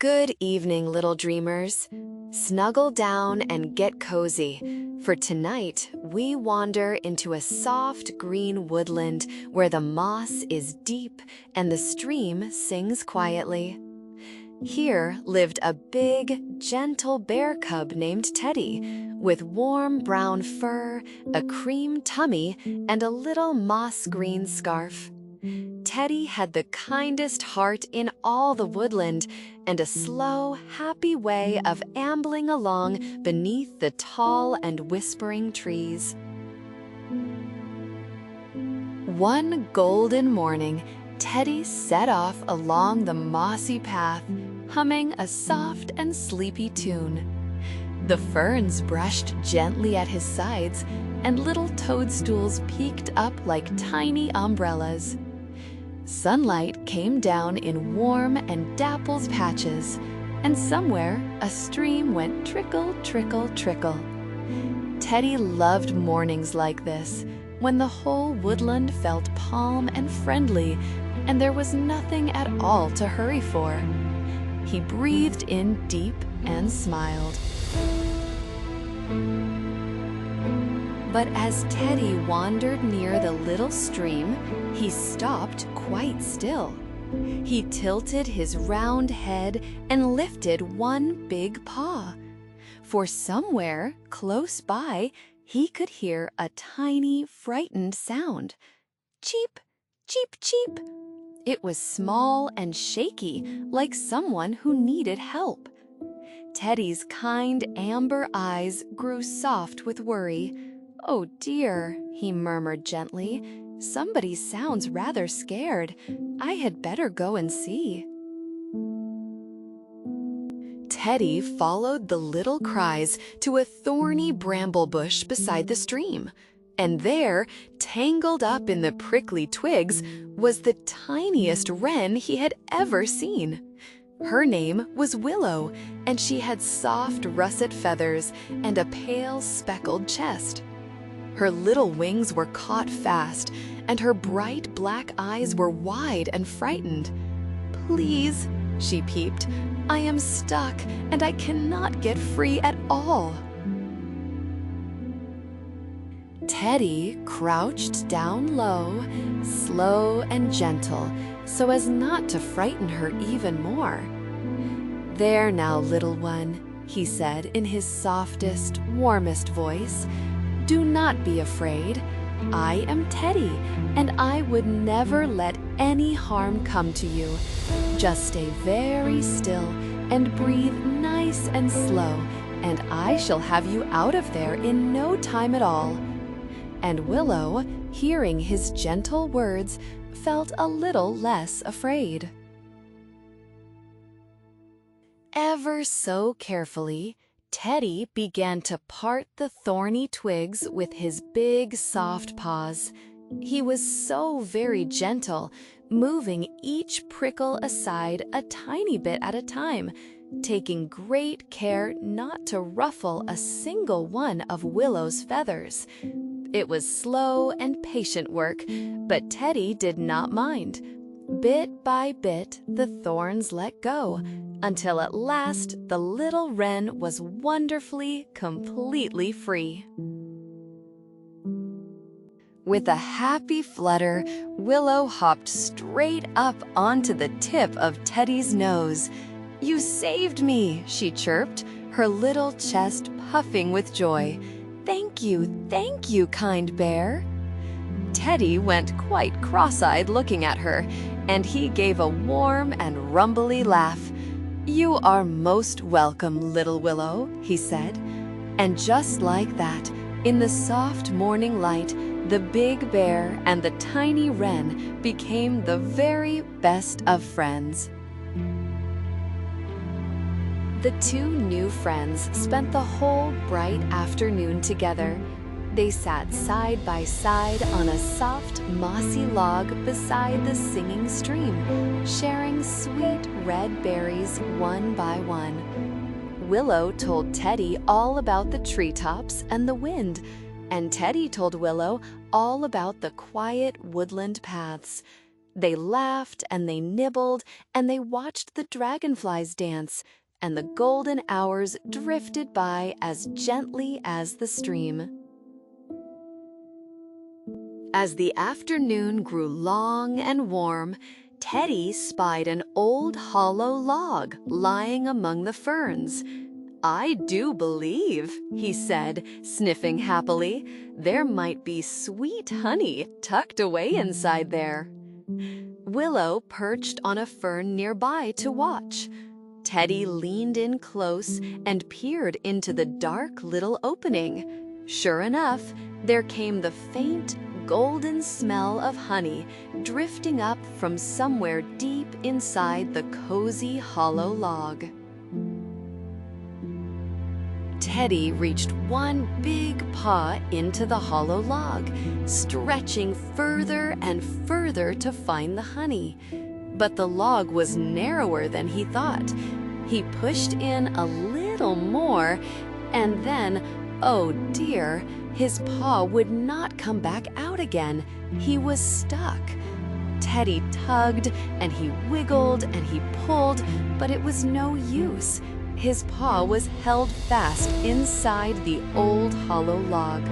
Good evening, little dreamers. Snuggle down and get cozy, for tonight we wander into a soft green woodland where the moss is deep and the stream sings quietly. Here lived a big, gentle bear cub named Teddy, with warm brown fur, a cream tummy, and a little moss-green scarf. Teddy had the kindest heart in all the woodland and a slow, happy way of ambling along beneath the tall and whispering trees. One golden morning, Teddy set off along the mossy path, humming a soft and sleepy tune. The ferns brushed gently at his sides, and little toadstools peeked up like tiny umbrellas. Sunlight came down in warm and dappled patches, and somewhere a stream went trickle, trickle, trickle. Teddy loved mornings like this, when the whole woodland felt calm and friendly, and there was nothing at all to hurry for. He breathed in deep and smiled. But as Teddy wandered near the little stream, he stopped quite still. He tilted his round head and lifted one big paw. For somewhere close by, he could hear a tiny, frightened sound. Cheep, cheep, cheep. It was small and shaky, like someone who needed help. Teddy's kind amber eyes grew soft with worry. "Oh dear," he murmured gently. "Somebody sounds rather scared. I had better go and see." Teddy followed the little cries to a thorny bramble bush beside the stream. And there, tangled up in the prickly twigs, was the tiniest wren he had ever seen. Her name was Willow, and she had soft russet feathers and a pale speckled chest. Her little wings were caught fast, and her bright black eyes were wide and frightened. "Please," she peeped, "I am stuck, and I cannot get free at all." Teddy crouched down low, slow and gentle, so as not to frighten her even more. "There now, little one," he said in his softest, warmest voice. "Do not be afraid. I am Teddy, and I would never let any harm come to you. Just stay very still and breathe nice and slow, and I shall have you out of there in no time at all." And Willow, hearing his gentle words, felt a little less afraid. Ever so carefully, Teddy began to part the thorny twigs with his big, soft paws. He was so very gentle, moving each prickle aside a tiny bit at a time, taking great care not to ruffle a single one of Willow's feathers. It was slow and patient work, but Teddy did not mind. Bit by bit, the thorns let go, until at last the little wren was wonderfully, completely free. With a happy flutter, Willow hopped straight up onto the tip of Teddy's nose. "You saved me," she chirped, her little chest puffing with joy. Thank you, kind bear." Teddy went quite cross-eyed looking at her, and he gave a warm and rumbly laugh. "You are most welcome, little Willow," he said. And just like that, in the soft morning light, the big bear and the tiny wren became the very best of friends. The two new friends spent the whole bright afternoon together. They sat side by side on a soft, mossy log beside the singing stream, sharing sweet red berries one by one. Willow told Teddy all about the treetops and the wind, and Teddy told Willow all about the quiet woodland paths. They laughed and they nibbled and they watched the dragonflies dance, and the golden hours drifted by as gently as the stream. As the afternoon grew long and warm, Teddy spied an old hollow log lying among the ferns. "I do believe," he said, sniffing happily, "there might be sweet honey tucked away inside there." Willow perched on a fern nearby to watch. Teddy leaned in close and peered into the dark little opening. Sure enough, there came the faint, golden smell of honey drifting up from somewhere deep inside the cozy hollow log. Teddy reached one big paw into the hollow log, stretching further and further to find the honey. But the log was narrower than he thought. He pushed in a little more, and then, oh dear, his paw would not come back out again. He was stuck. Teddy tugged, and he wiggled, and he pulled, but it was no use. His paw was held fast inside the old hollow log.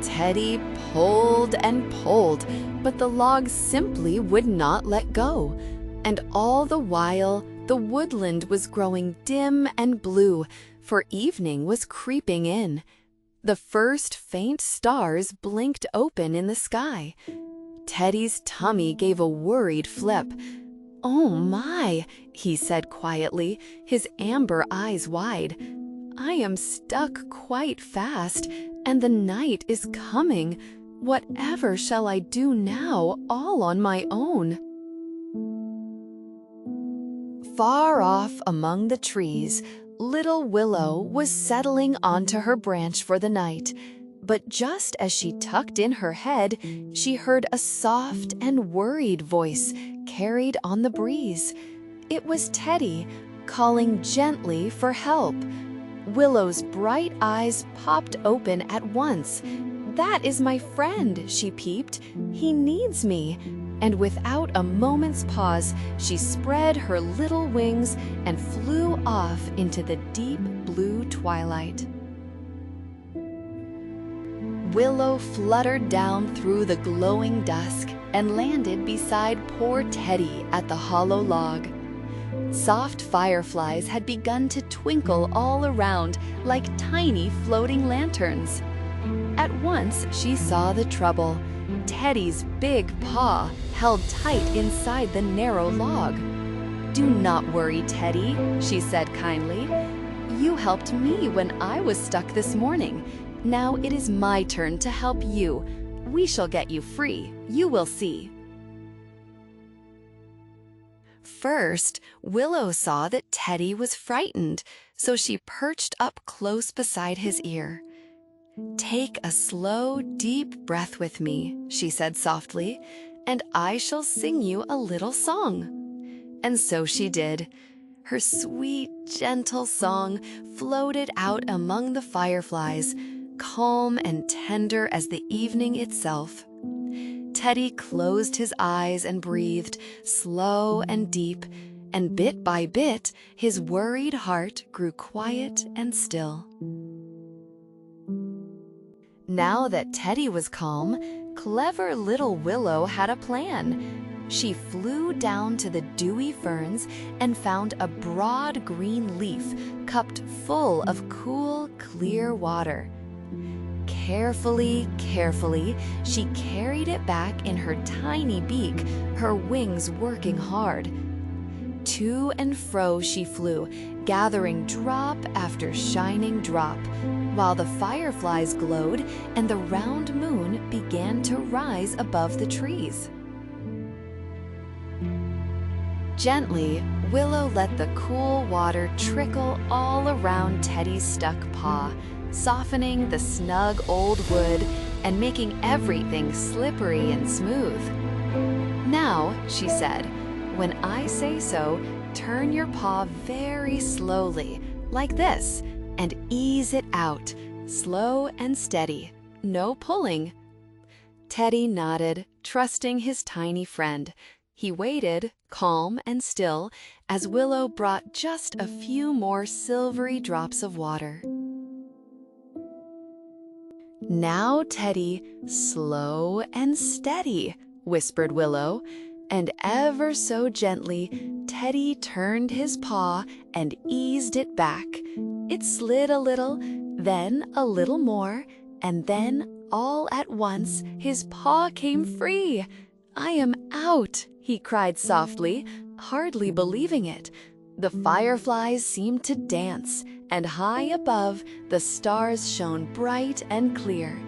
Teddy pulled and pulled, but the log simply would not let go. And all the while, the woodland was growing dim and blue, for evening was creeping in. The first faint stars blinked open in the sky. Teddy's tummy gave a worried flip. "Oh my," he said quietly, his amber eyes wide. "I am stuck quite fast, and the night is coming. Whatever shall I do now, all on my own?" Far off among the trees, little Willow was settling onto her branch for the night. But just as she tucked in her head, she heard a soft and worried voice carried on the breeze. It was Teddy, calling gently for help. Willow's bright eyes popped open at once. "That is my friend," she peeped. "He needs me." And without a moment's pause, she spread her little wings and flew off into the deep blue twilight. Willow fluttered down through the glowing dusk and landed beside poor Teddy at the hollow log. Soft fireflies had begun to twinkle all around like tiny floating lanterns. At once she saw the trouble. Teddy's big paw held tight inside the narrow log. "Do not worry, Teddy," she said kindly. "You helped me when I was stuck this morning. Now it is my turn to help you. We shall get you free, you will see." First, Willow saw that Teddy was frightened, so she perched up close beside his ear. "Take a slow, deep breath with me," she said softly, "and I shall sing you a little song." And so she did. Her sweet, gentle song floated out among the fireflies, calm and tender as the evening itself. Teddy closed his eyes and breathed, slow and deep, and bit by bit, his worried heart grew quiet and still. Now that Teddy was calm, clever little Willow had a plan. She flew down to the dewy ferns and found a broad green leaf cupped full of cool, clear water. Carefully, carefully, she carried it back in her tiny beak, her wings working hard. To and fro she flew, gathering drop after shining drop, while the fireflies glowed and the round moon began to rise above the trees. Gently, Willow let the cool water trickle all around Teddy's stuck paw, softening the snug old wood and making everything slippery and smooth. "Now," she said, "when I say so, turn your paw very slowly, like this, and ease it out, slow and steady, no pulling." Teddy nodded, trusting his tiny friend. He waited, calm and still, as Willow brought just a few more silvery drops of water. "Now, Teddy, slow and steady," whispered Willow, and ever so gently, Teddy turned his paw and eased it back. It slid a little, then a little more, and then, all at once, his paw came free. "I am out," he cried softly, hardly believing it. The fireflies seemed to dance, and high above, the stars shone bright and clear.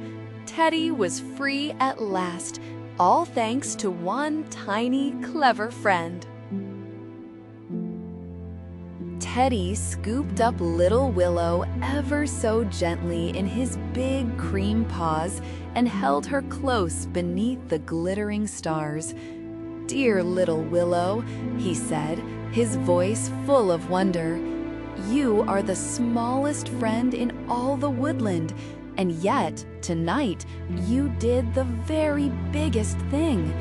Teddy was free at last, all thanks to one tiny, clever friend. Teddy scooped up little Willow ever so gently in his big cream paws and held her close beneath the glittering stars. "Dear little Willow," he said, his voice full of wonder, "you are the smallest friend in all the woodland, and yet, tonight, you did the very biggest thing.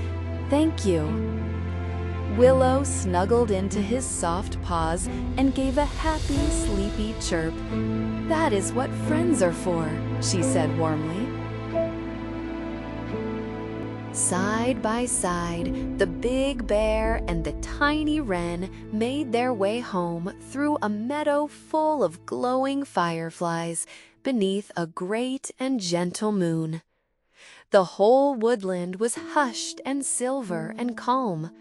Thank you." Willow snuggled into his soft paws and gave a happy, sleepy chirp. "That is what friends are for," she said warmly. Side by side, the big bear and the tiny wren made their way home through a meadow full of glowing fireflies beneath a great and gentle moon. The whole woodland was hushed and silver and calm.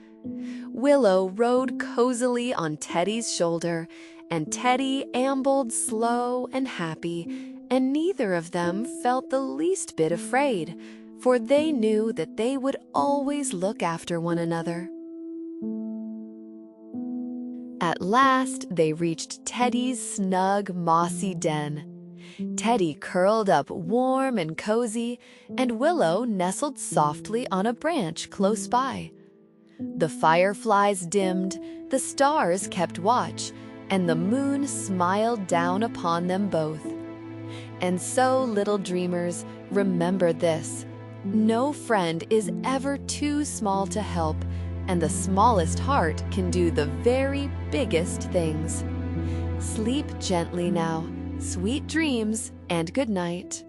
Willow rode cozily on Teddy's shoulder, and Teddy ambled slow and happy, and neither of them felt the least bit afraid, for they knew that they would always look after one another. At last, they reached Teddy's snug, mossy den. Teddy curled up warm and cozy, and Willow nestled softly on a branch close by. The fireflies dimmed, the stars kept watch, and the moon smiled down upon them both. And so, little dreamers, remember this: no friend is ever too small to help, and the smallest heart can do the very biggest things. Sleep gently now, sweet dreams, and good night.